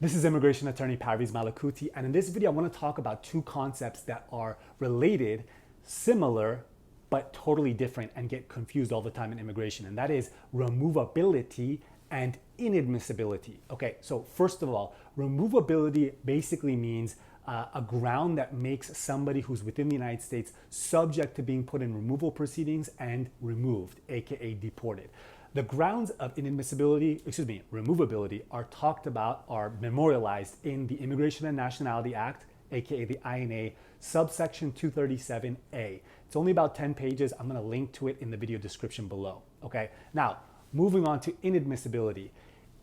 This is immigration attorney Parviz Malakouti, and in this video I want to talk about two concepts that are related, similar, but totally different and get confused all the time in immigration, and that is removability and inadmissibility. Okay, so first of all, removability basically means a ground that makes somebody who's within the United States subject to being put in removal proceedings and removed, aka deported. The grounds of removability are talked about, are memorialized in the Immigration and Nationality Act, aka the INA, subsection 237A. It's only about 10 pages. I'm gonna link to it in the video description below, okay? Now, moving on to inadmissibility.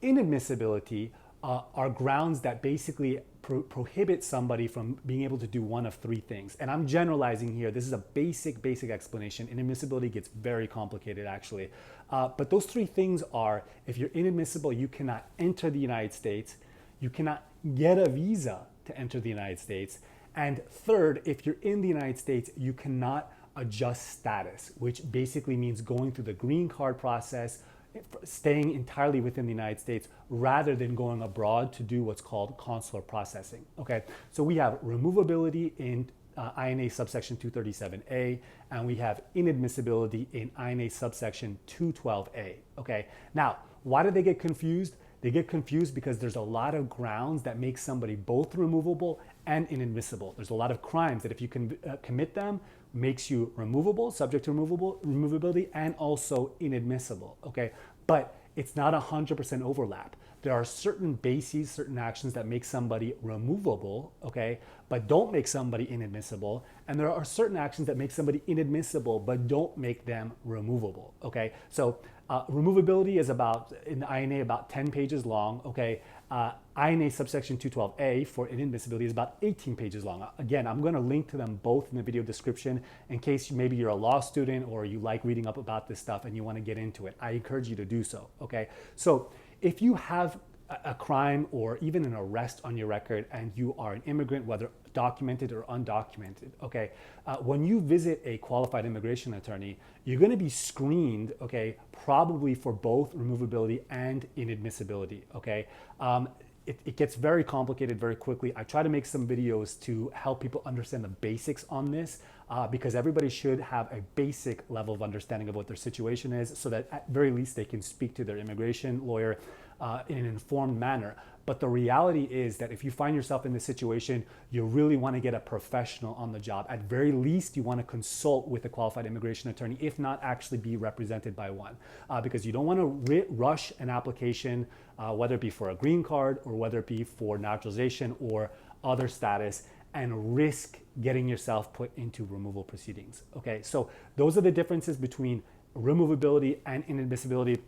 Inadmissibility are grounds that basically prohibit somebody from being able to do one of three things. And I'm generalizing here. This is a basic explanation. Inadmissibility gets very complicated actually. But those three things are, if you're inadmissible, you cannot enter the United States, you cannot get a visa to enter the United States, and third, if you're in the United States, you cannot adjust status, which basically means going through the green card process, staying entirely within the United States rather than going abroad to do what's called consular processing. Okay, so we have removability in INA subsection 237A, and we have inadmissibility in INA subsection 212A. Okay, now why do they get confused? They get confused because there's a lot of grounds that make somebody both removable and inadmissible. There's a lot of crimes that if you can commit them, makes you removable, subject to removability, and also inadmissible, okay? But it's not 100% overlap. There are certain bases, certain actions that make somebody removable, okay, but don't make somebody inadmissible. And there are certain actions that make somebody inadmissible, but don't make them removable, okay? So removability is about, in the INA, about 10 pages long, okay? INA subsection 212A for inadmissibility is about 18 pages long. Again, I'm gonna link to them both in the video description in case maybe you're a law student or you like reading up about this stuff and you wanna get into it. I encourage you to do so, okay? So if you have a crime or even an arrest on your record and you are an immigrant, whether documented or undocumented, okay, when you visit a qualified immigration attorney, you're gonna be screened, okay, probably for both removability and inadmissibility, okay? It gets very complicated very quickly. I try to make some videos to help people understand the basics on this because everybody should have a basic level of understanding of what their situation is so that at very least they can speak to their immigration lawyer in an informed manner. But the reality is that if you find yourself in this situation, you really want to get a professional on the job. At very least, you want to consult with a qualified immigration attorney, if not actually be represented by one. Because you don't want to rush an application, whether it be for a green card or whether it be for naturalization or other status, and risk getting yourself put into removal proceedings. Okay, so those are the differences between removability and inadmissibility.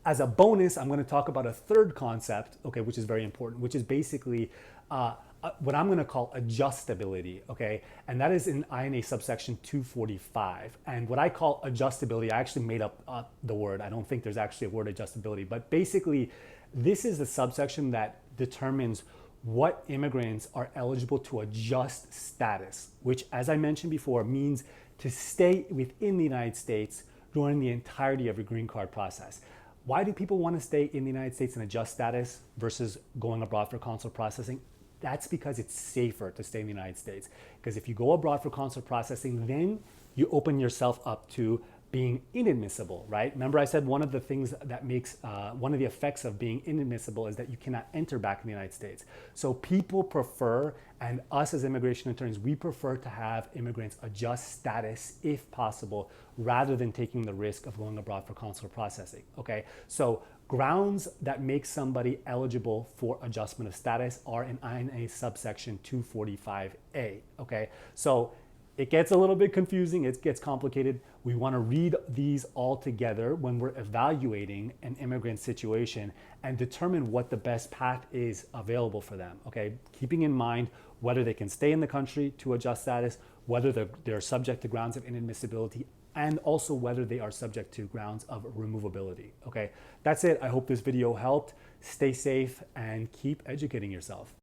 As a bonus, I'm going to talk about a third concept, okay, which is very important, which is basically what I'm going to call adjustability, okay, and that is in INA subsection 245. And what I call adjustability, I actually made up the word. I don't think there's actually a word adjustability, but basically, this is the subsection that determines what immigrants are eligible to adjust status, which, as I mentioned before, means to stay within the United States during the entirety of your green card process. Why do people want to stay in the United States and adjust status versus going abroad for consular processing? That's because it's safer to stay in the United States. Because if you go abroad for consular processing, then you open yourself up to being inadmissible, right? Remember I said one of the things that makes, one of the effects of being inadmissible is that you cannot enter back in the United States. So people prefer, and us as immigration attorneys, we prefer to have immigrants adjust status if possible, rather than taking the risk of going abroad for consular processing, okay? So grounds that make somebody eligible for adjustment of status are in INA subsection 245A, okay? So it gets a little bit confusing, it gets complicated. We want to read these all together when we're evaluating an immigrant situation and determine what the best path is available for them, okay? Keeping in mind whether they can stay in the country to adjust status, whether they're subject to grounds of inadmissibility, and also whether they are subject to grounds of removability, okay? That's it. I hope this video helped. Stay safe and keep educating yourself.